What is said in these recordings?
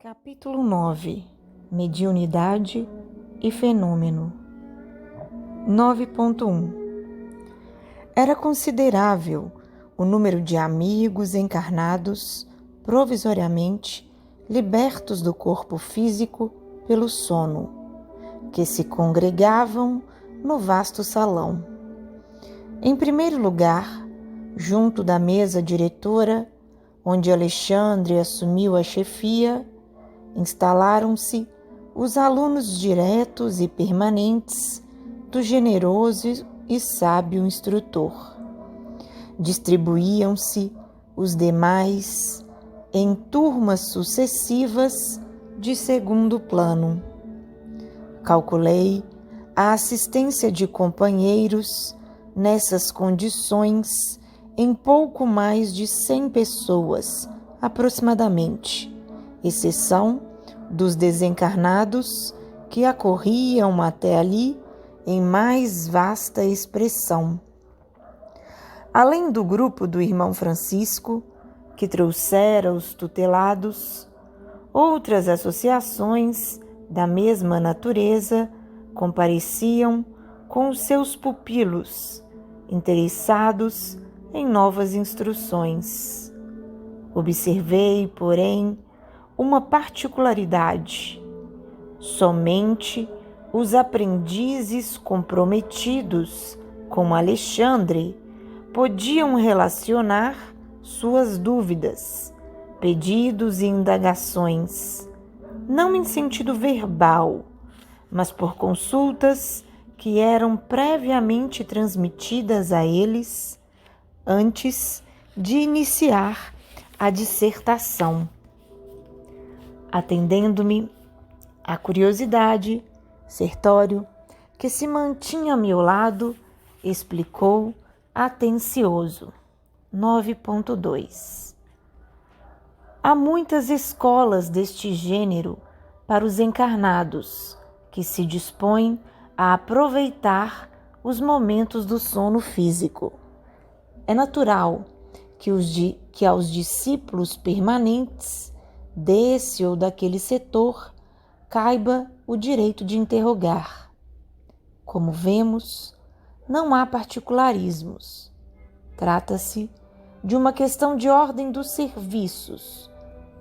Capítulo 9. Mediunidade e fenômeno. 9.1. Era considerável o número de amigos encarnados, provisoriamente libertos do corpo físico pelo sono, que se congregavam no vasto salão. Em primeiro lugar, junto da mesa diretora, onde Alexandre assumiu a chefia, instalaram-se os alunos diretos e permanentes do generoso e sábio instrutor. Distribuíam-se os demais em turmas sucessivas de segundo plano. Calculei a assistência de companheiros nessas condições em pouco mais de 100 pessoas, aproximadamente, exceção dos desencarnados que acorriam até ali em mais vasta expressão. Além do grupo do irmão Francisco, que trouxera os tutelados, outras associações da mesma natureza compareciam com os seus pupilos, interessados em novas instruções. Observei, porém, uma particularidade: somente os aprendizes comprometidos com Alexandre podiam relacionar suas dúvidas, pedidos e indagações, não em sentido verbal, mas por consultas que eram previamente transmitidas a eles antes de iniciar a dissertação. Atendendo-me à curiosidade, Sertório, que se mantinha a meu lado, explicou atencioso. 9.2. Há muitas escolas deste gênero para os encarnados que se dispõem a aproveitar os momentos do sono físico. É natural que aos discípulos permanentes desse ou daquele setor caiba o direito de interrogar. Como vemos, não há particularismos. Trata-se de uma questão de ordem dos serviços,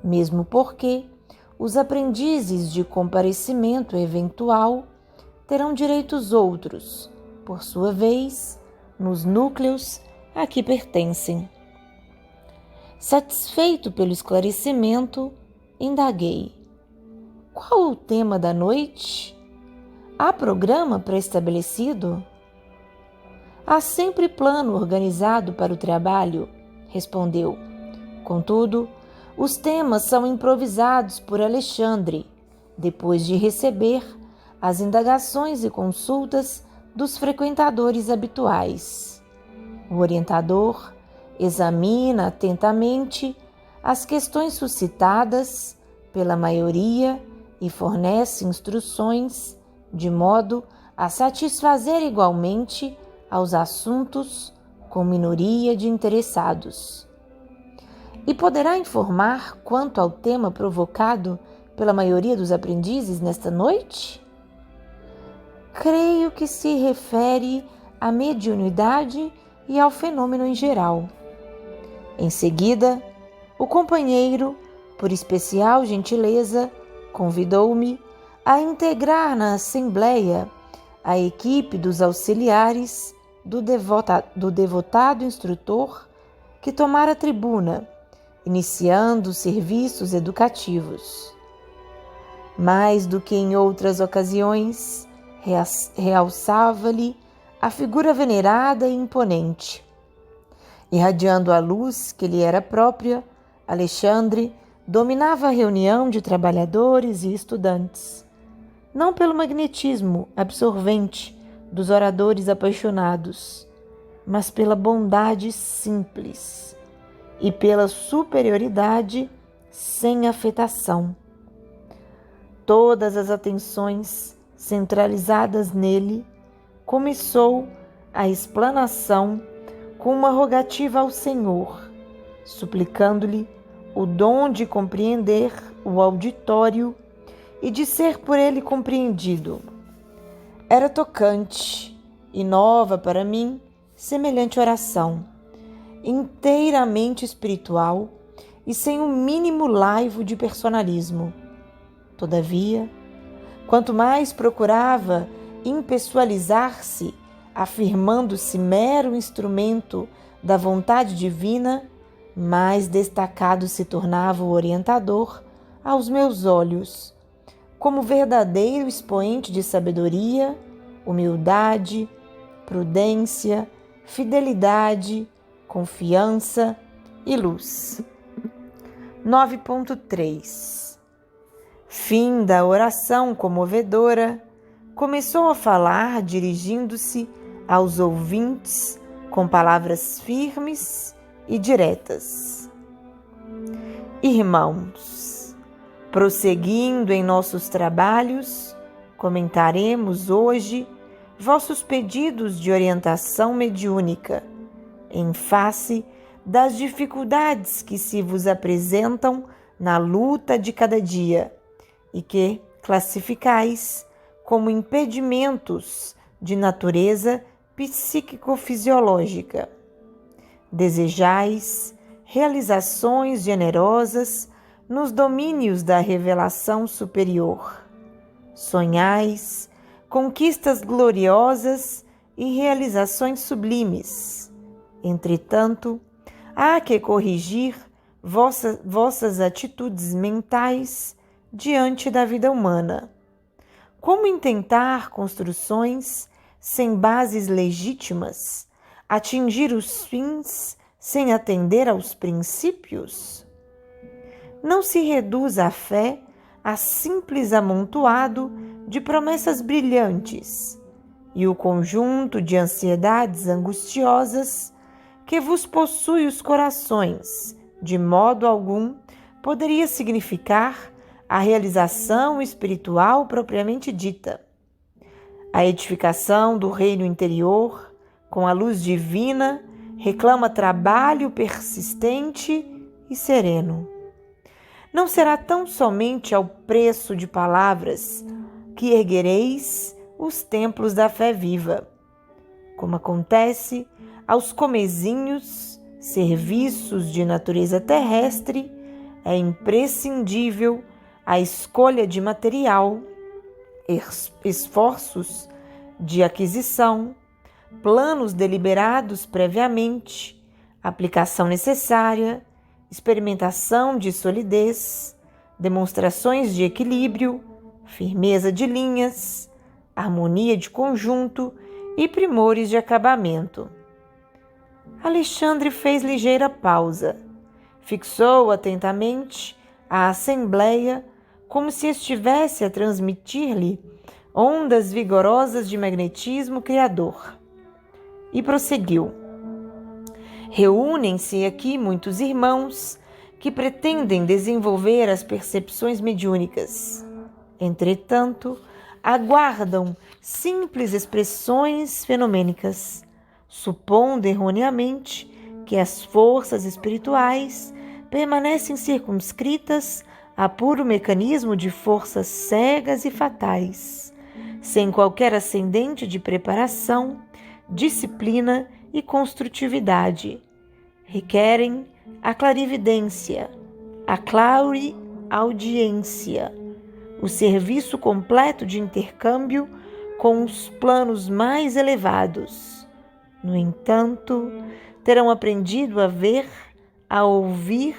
mesmo porque os aprendizes de comparecimento eventual terão direitos outros, por sua vez, nos núcleos a que pertencem. Satisfeito pelo esclarecimento, indaguei: qual o tema da noite? Há programa pré-estabelecido? Há sempre plano organizado para o trabalho, respondeu. Contudo, os temas são improvisados por Alexandre, depois de receber as indagações e consultas dos frequentadores habituais. O orientador examina atentamente as questões suscitadas pela maioria e fornece instruções de modo a satisfazer igualmente aos assuntos com minoria de interessados. E poderá informar quanto ao tema provocado pela maioria dos aprendizes nesta noite? Creio que se refere à mediunidade e ao fenômeno em geral. Em seguida, o companheiro, por especial gentileza, convidou-me a integrar na assembleia a equipe dos auxiliares do devotado instrutor que tomara a tribuna, iniciando os serviços educativos. Mais do que em outras ocasiões, realçava-lhe a figura venerada e imponente. Irradiando a luz que lhe era própria, Alexandre dominava a reunião de trabalhadores e estudantes, não pelo magnetismo absorvente dos oradores apaixonados, mas pela bondade simples e pela superioridade sem afetação. Todas as atenções centralizadas nele, começou a explanação com uma rogativa ao Senhor, suplicando-lhe o dom de compreender o auditório e de ser por ele compreendido. Era tocante e nova para mim semelhante oração, inteiramente espiritual e sem o mínimo laivo de personalismo. Todavia, quanto mais procurava impessoalizar-se, afirmando-se mero instrumento da vontade divina, mais destacado se tornava o orientador aos meus olhos, como verdadeiro expoente de sabedoria, humildade, prudência, fidelidade, confiança e luz. 9.3 Fim da oração comovedora, começou a falar dirigindo-se aos ouvintes com palavras firmes e diretas. Irmãos, prosseguindo em nossos trabalhos, comentaremos hoje vossos pedidos de orientação mediúnica, em face das dificuldades que se vos apresentam na luta de cada dia e que classificais como impedimentos de natureza psíquico-fisiológica. Desejais realizações generosas nos domínios da revelação superior. Sonhais conquistas gloriosas e realizações sublimes. Entretanto, há que corrigir vossas atitudes mentais diante da vida humana. Como intentar construções sem bases legítimas, atingir os fins sem atender aos princípios? Não se reduz a fé a simples amontoado de promessas brilhantes e o conjunto de ansiedades angustiosas que vos possui os corações, de modo algum, poderia significar a realização espiritual propriamente dita. A edificação do reino interior, com a luz divina, reclama trabalho persistente e sereno. Não será tão somente ao preço de palavras que erguereis os templos da fé viva, como acontece aos comezinhos serviços de natureza terrestre. É imprescindível a escolha de material, esforços de aquisição, planos deliberados previamente, aplicação necessária, experimentação de solidez, demonstrações de equilíbrio, firmeza de linhas, harmonia de conjunto e primores de acabamento. Alexandre fez ligeira pausa, fixou atentamente a assembleia como se estivesse a transmitir-lhe ondas vigorosas de magnetismo criador, e prosseguiu. Reúnem-se aqui muitos irmãos que pretendem desenvolver as percepções mediúnicas. Entretanto, aguardam simples expressões fenomênicas, supondo erroneamente que as forças espirituais permanecem circunscritas a puro mecanismo de forças cegas e fatais, sem qualquer ascendente de preparação, disciplina e construtividade. Requerem a clarividência, a clareaudiência, o serviço completo de intercâmbio com os planos mais elevados. No entanto, terão aprendido a ver, a ouvir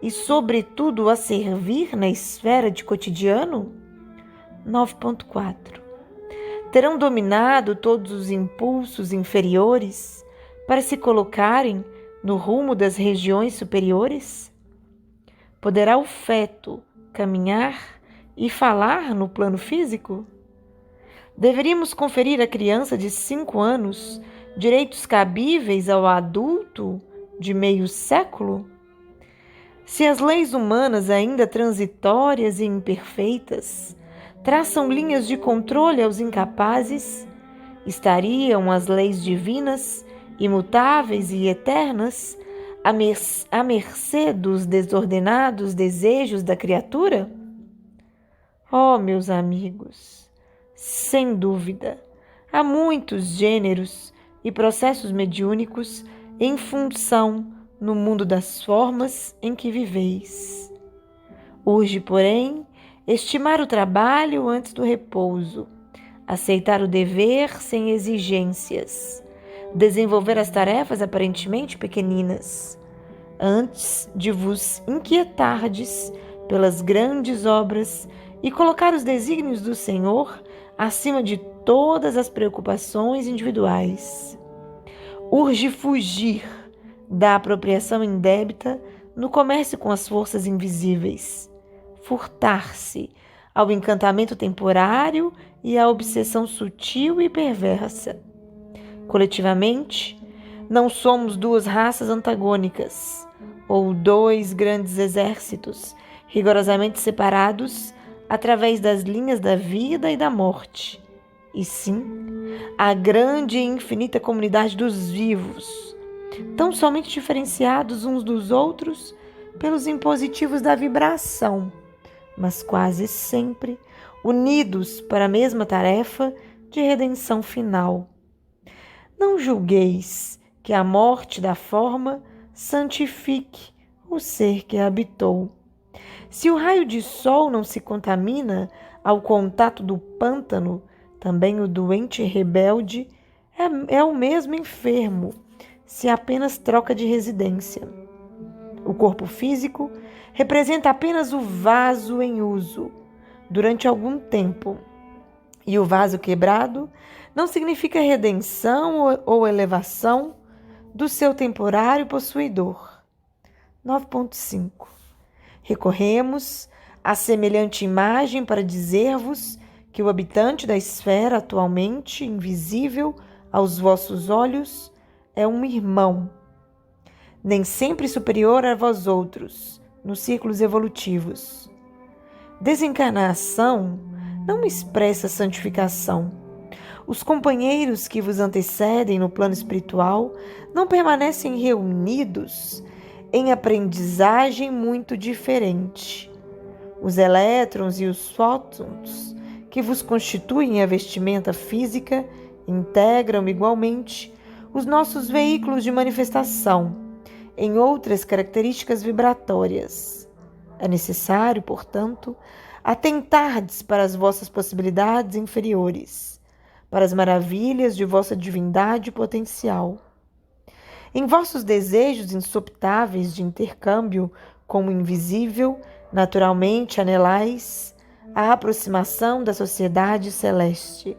e, sobretudo, a servir na esfera de cotidiano? 9.4 Terão dominado todos os impulsos inferiores para se colocarem no rumo das regiões superiores? Poderá o feto caminhar e falar no plano físico? Deveríamos conferir à criança de 5 anos direitos cabíveis ao adulto de meio século? Se as leis humanas, ainda transitórias e imperfeitas, traçam linhas de controle aos incapazes, estariam as leis divinas, imutáveis e eternas, à mercê dos desordenados desejos da criatura? Oh, meus amigos, sem dúvida, há muitos gêneros e processos mediúnicos em função no mundo das formas em que viveis. Urge, porém, estimar o trabalho antes do repouso, aceitar o dever sem exigências, desenvolver as tarefas aparentemente pequeninas, antes de vos inquietardes pelas grandes obras e colocar os desígnios do Senhor acima de todas as preocupações individuais. Urge fugir da apropriação indébita no comércio com as forças invisíveis, furtar-se ao encantamento temporário e à obsessão sutil e perversa. Coletivamente, não somos duas raças antagônicas ou dois grandes exércitos rigorosamente separados através das linhas da vida e da morte, e sim a grande e infinita comunidade dos vivos, tão somente diferenciados uns dos outros pelos impositivos da vibração, mas quase sempre unidos para a mesma tarefa de redenção final. Não julgueis que a morte da forma santifique o ser que a habitou. Se o raio de sol não se contamina ao contato do pântano, também o doente rebelde é o mesmo enfermo, se apenas troca de residência. O corpo físico representa apenas o vaso em uso durante algum tempo, e o vaso quebrado não significa redenção ou elevação do seu temporário possuidor. 9.5. Recorremos a semelhante imagem para dizer-vos que o habitante da esfera atualmente invisível aos vossos olhos é um irmão, nem sempre superior a vós outros, nos círculos evolutivos. Desencarnação não expressa santificação. Os companheiros que vos antecedem no plano espiritual não permanecem reunidos em aprendizagem muito diferente. Os elétrons e os fótons que vos constituem a vestimenta física integram igualmente os nossos veículos de manifestação em outras características vibratórias. É necessário, portanto, atentardes para as vossas possibilidades inferiores, para as maravilhas de vossa divindade potencial. Em vossos desejos insopitáveis de intercâmbio com o invisível, naturalmente anelais a aproximação da sociedade celeste.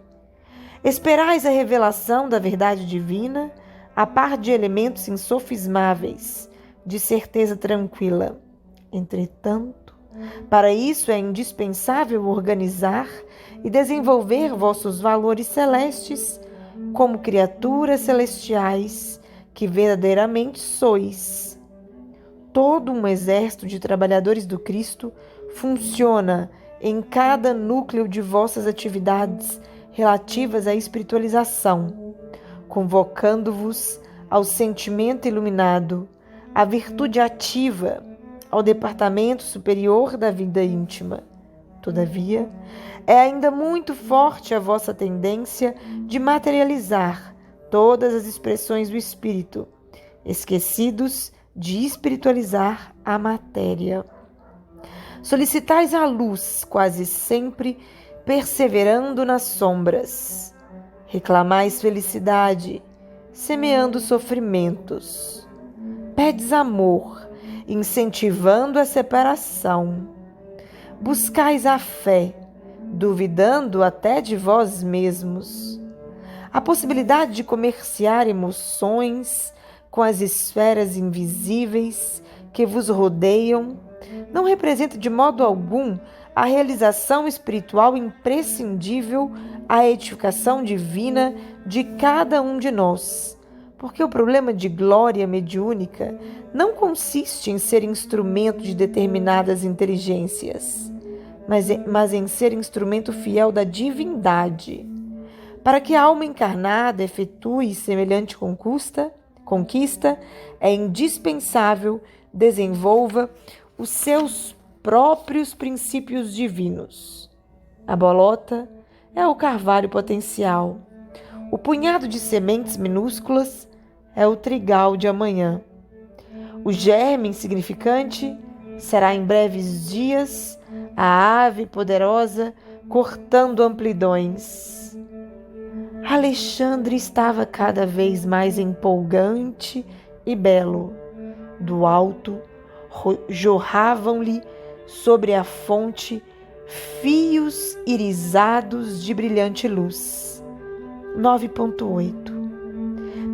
Esperais a revelação da verdade divina, a par de elementos insofismáveis, de certeza tranquila. Entretanto, para isso é indispensável organizar e desenvolver vossos valores celestes como criaturas celestiais que verdadeiramente sois. Todo um exército de trabalhadores do Cristo funciona em cada núcleo de vossas atividades relativas à espiritualização, convocando-vos ao sentimento iluminado, à virtude ativa, ao departamento superior da vida íntima. Todavia, é ainda muito forte a vossa tendência de materializar todas as expressões do espírito, esquecidos de espiritualizar a matéria. Solicitais a luz, quase sempre perseverando nas sombras. Reclamais felicidade, semeando sofrimentos. Pedes amor, incentivando a separação. Buscais a fé, duvidando até de vós mesmos. A possibilidade de comerciar emoções com as esferas invisíveis que vos rodeiam não representa de modo algum a realização espiritual imprescindível à edificação divina de cada um de nós, porque o problema de glória mediúnica não consiste em ser instrumento de determinadas inteligências, mas em ser instrumento fiel da divindade. Para que a alma encarnada efetue semelhante conquista, é indispensável desenvolva os seus próprios princípios divinos. A bolota é o carvalho potencial. O punhado de sementes minúsculas é o trigal de amanhã. O germe insignificante será em breves dias a ave poderosa cortando amplidões. Alexandre estava cada vez mais empolgante e belo. Do alto jorravam-lhe sobre a fonte fios irisados de brilhante luz. 9.8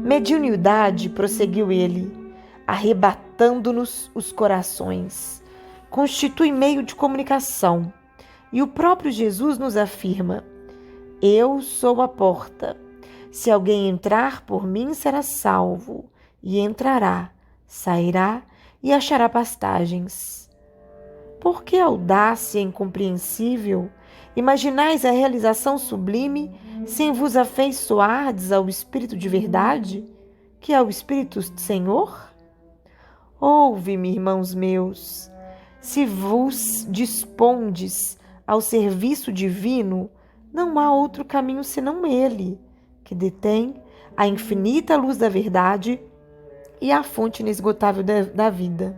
Mediunidade, prosseguiu ele, arrebatando-nos os corações, constitui meio de comunicação, e o próprio Jesus nos afirma: eu sou a porta. Se alguém entrar por mim, será salvo, e entrará, sairá e achará pastagens. Por que audácia incompreensível? Imaginais a realização sublime sem vos afeiçoardes ao Espírito de verdade, que é o Espírito Senhor? Ouve-me, irmãos meus, se vos dispondes ao serviço divino, não há outro caminho senão ele, que detém a infinita luz da verdade e a fonte inesgotável da vida.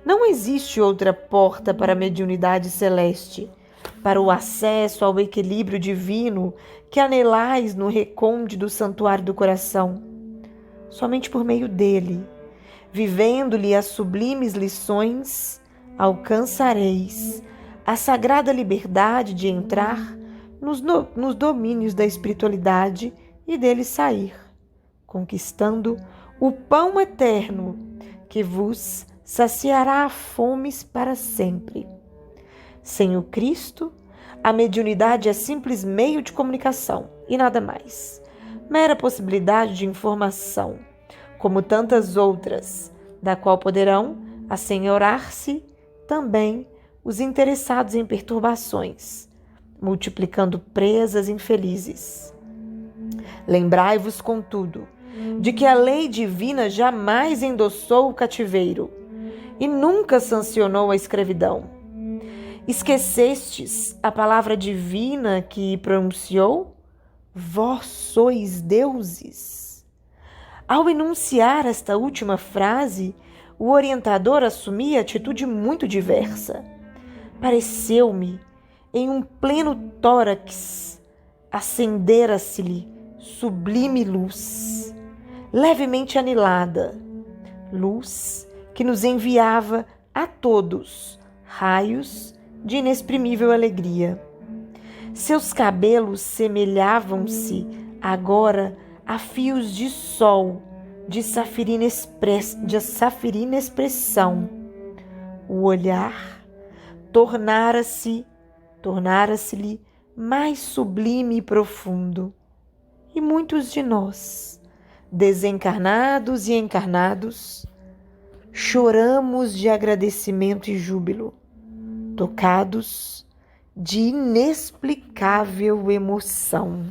Não existe outra porta para a mediunidade celeste, para o acesso ao equilíbrio divino que anelais no recôndito santuário do coração. Somente por meio dele, vivendo-lhe as sublimes lições, alcançareis a sagrada liberdade de entrar nos domínios da espiritualidade e dele sair, conquistando o pão eterno que vos saciará a fome para sempre. Sem o Cristo, a mediunidade é simples meio de comunicação e nada mais. Mera possibilidade de informação, como tantas outras, da qual poderão assenhorar-se também os interessados em perturbações, multiplicando presas infelizes. Lembrai-vos, contudo, de que a lei divina jamais endossou o cativeiro e nunca sancionou a escravidão. Esquecestes a palavra divina que pronunciou? Vós sois deuses. Ao enunciar esta última frase, o orientador assumia atitude muito diversa. Pareceu-me, em um pleno tórax, acendera-se-lhe sublime luz, levemente anilada, luz que nos enviava a todos raios de inexprimível alegria. Seus cabelos semelhavam-se agora a fios de sol de safirina expressão. O olhar tornara-se-lhe mais sublime e profundo. E muitos de nós, desencarnados e encarnados, choramos de agradecimento e júbilo, tocados de inexplicável emoção.